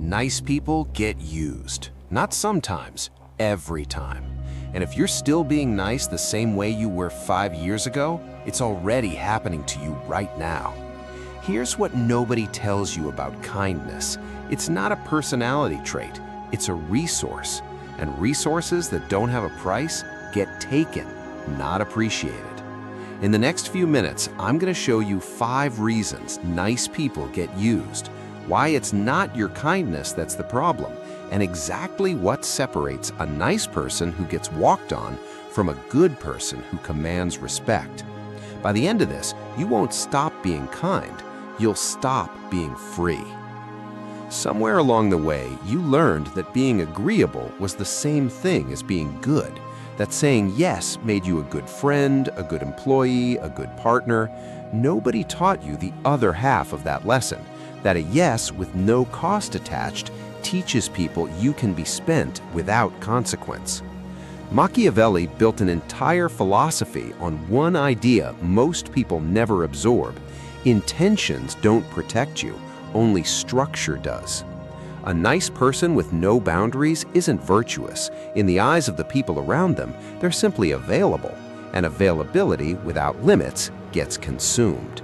Nice people get used. Not sometimes, every time. And if you're still being nice the same way you were 5 years ago, it's already happening to you right now. Here's what nobody tells you about kindness. It's not a personality trait, it's a resource. And resources that don't have a price get taken, not appreciated. In the next few minutes, I'm going to show you 5 reasons nice people get used, why it's not your kindness that's the problem, and exactly what separates a nice person who gets walked on from a good person who commands respect. By the end of this, you won't stop being kind, you'll stop being free. Somewhere along the way, you learned that being agreeable was the same thing as being good, that saying yes made you a good friend, a good employee, a good partner. Nobody taught you the other half of that lesson, that a yes with no cost attached teaches people you can be spent without consequence. Machiavelli built an entire philosophy on one idea most people never absorb. Intentions don't protect you, only structure does. A nice person with no boundaries isn't virtuous. In the eyes of the people around them, they're simply available, and availability without limits gets consumed.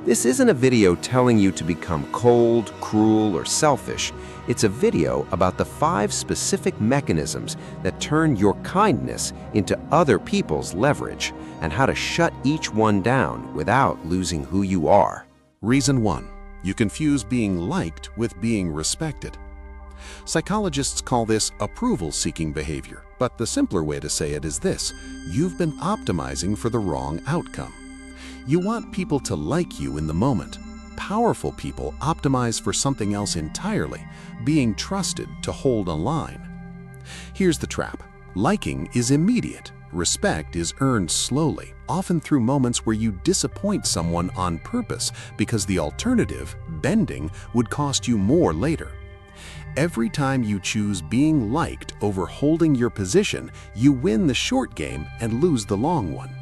This isn't a video telling you to become cold, cruel, or selfish. It's a video about the 5 specific mechanisms that turn your kindness into other people's leverage, and how to shut each one down without losing who you are. Reason 1. You confuse being liked with being respected. Psychologists call this approval-seeking behavior, but the simpler way to say it is this: you've been optimizing for the wrong outcome. You want people to like you in the moment. Powerful people optimize for something else entirely, being trusted to hold a line. Here's the trap. Liking is immediate. Respect is earned slowly, often through moments where you disappoint someone on purpose because the alternative, bending, would cost you more later. Every time you choose being liked over holding your position, you win the short game and lose the long one.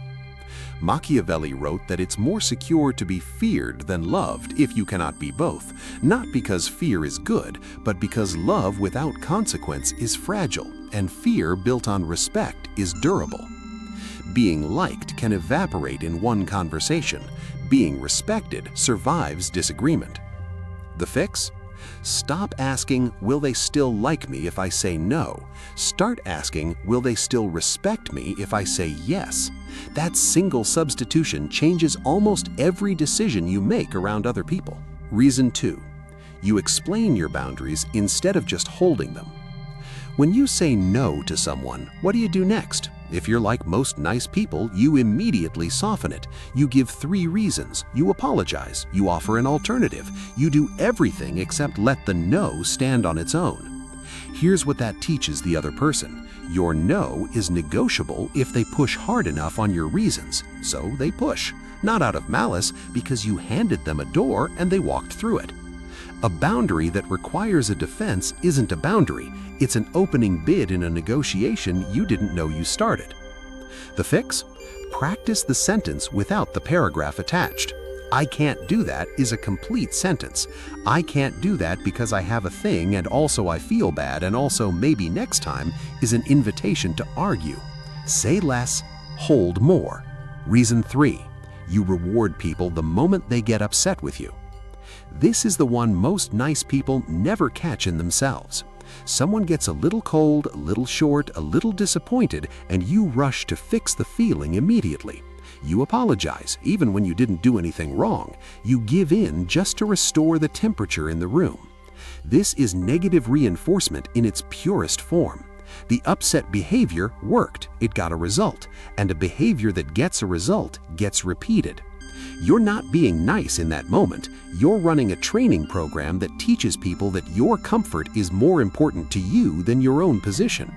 Machiavelli wrote that it's more secure to be feared than loved if you cannot be both, not because fear is good, but because love without consequence is fragile, and fear built on respect is durable. Being liked can evaporate in one conversation. Being respected survives disagreement. The fix? Stop asking, will they still like me if I say no? Start asking, will they still respect me if I say yes? That single substitution changes almost every decision you make around other people. Reason 2. You explain your boundaries instead of just holding them. When you say no to someone, what do you do next? If you're like most nice people, you immediately soften it. You give 3 reasons. You apologize. You offer an alternative. You do everything except let the no stand on its own. Here's what that teaches the other person. Your no is negotiable if they push hard enough on your reasons. So they push, not out of malice, because you handed them a door and they walked through it. A boundary that requires a defense isn't a boundary. It's an opening bid in a negotiation you didn't know you started. The fix? Practice the sentence without the paragraph attached. I can't do that is a complete sentence. I can't do that because I have a thing and also I feel bad and also maybe next time is an invitation to argue. Say less, hold more. Reason 3. You reward people the moment they get upset with you. This is the one most nice people never catch in themselves. Someone gets a little cold, a little short, a little disappointed, and you rush to fix the feeling immediately. You apologize, even when you didn't do anything wrong. You give in just to restore the temperature in the room. This is negative reinforcement in its purest form. The upset behavior worked, it got a result, and a behavior that gets a result gets repeated. You're not being nice in that moment. You're running a training program that teaches people that your comfort is more important to you than your own position.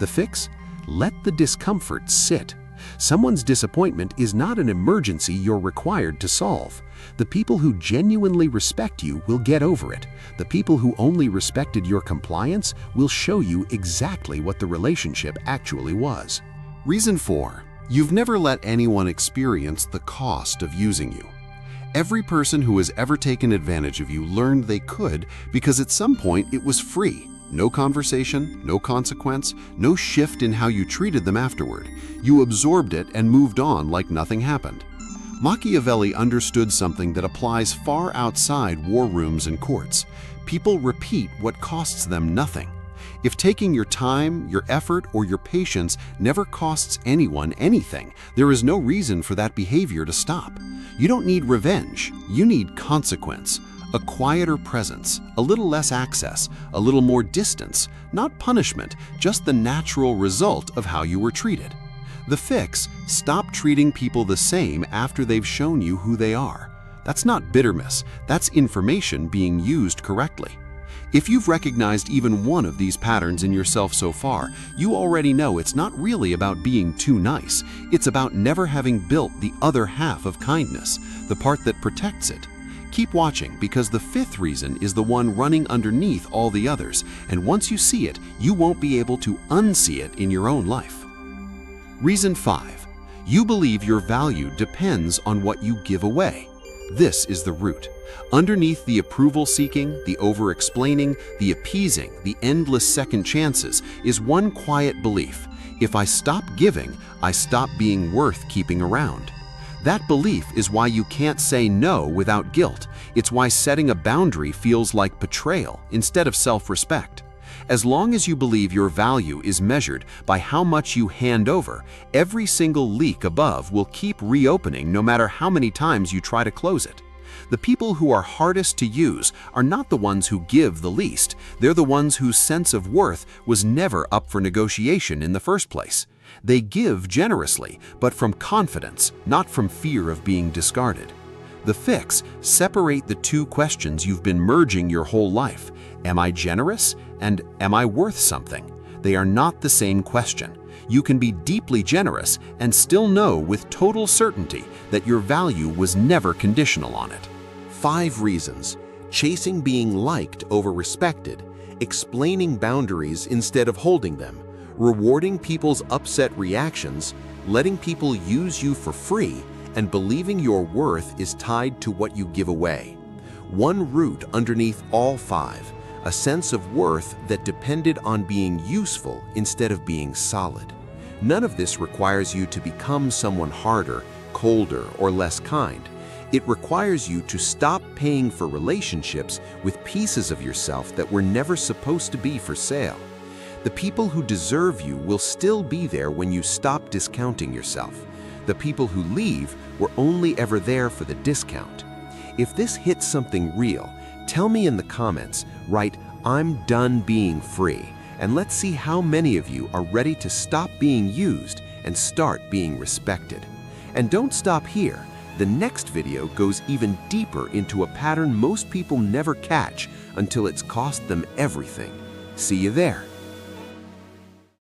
The fix? Let the discomfort sit. Someone's disappointment is not an emergency you're required to solve. The people who genuinely respect you will get over it. The people who only respected your compliance will show you exactly what the relationship actually was. Reason 4. You've never let anyone experience the cost of using you. Every person who has ever taken advantage of you learned they could because at some point it was free. No conversation, no consequence, no shift in how you treated them afterward. You absorbed it and moved on like nothing happened. Machiavelli understood something that applies far outside war rooms and courts. People repeat what costs them nothing. If taking your time, your effort, or your patience never costs anyone anything, there is no reason for that behavior to stop. You don't need revenge, you need consequence. A quieter presence, a little less access, a little more distance, not punishment, just the natural result of how you were treated. The fix: stop treating people the same after they've shown you who they are. That's not bitterness, that's information being used correctly. If you've recognized even one of these patterns in yourself so far, you already know it's not really about being too nice. It's about never having built the other half of kindness, the part that protects it. Keep watching, because the fifth reason is the one running underneath all the others, and once you see it, you won't be able to unsee it in your own life. Reason 5. You believe your value depends on what you give away. This is the root. Underneath the approval-seeking, the over-explaining, the appeasing, the endless second chances is one quiet belief: if I stop giving, I stop being worth keeping around. That belief is why you can't say no without guilt. It's why setting a boundary feels like betrayal instead of self-respect. As long as you believe your value is measured by how much you hand over, every single leak above will keep reopening no matter how many times you try to close it. The people who are hardest to use are not the ones who give the least. They're the ones whose sense of worth was never up for negotiation in the first place. They give generously, but from confidence, not from fear of being discarded. The fix: separate the two questions you've been merging your whole life. Am I generous? And am I worth something? They are not the same question. You can be deeply generous and still know with total certainty that your value was never conditional on it. 5 reasons: chasing being liked over respected, explaining boundaries instead of holding them, rewarding people's upset reactions, letting people use you for free, and believing your worth is tied to what you give away. One root underneath all 5, a sense of worth that depended on being useful instead of being solid. None of this requires you to become someone harder, colder, or less kind. It requires you to stop paying for relationships with pieces of yourself that were never supposed to be for sale. The people who deserve you will still be there when you stop discounting yourself. The people who leave were only ever there for the discount. If this hits something real, tell me in the comments. Write, "I'm done being free," and let's see how many of you are ready to stop being used and start being respected. And don't stop here. The next video goes even deeper into a pattern most people never catch until it's cost them everything. See you there.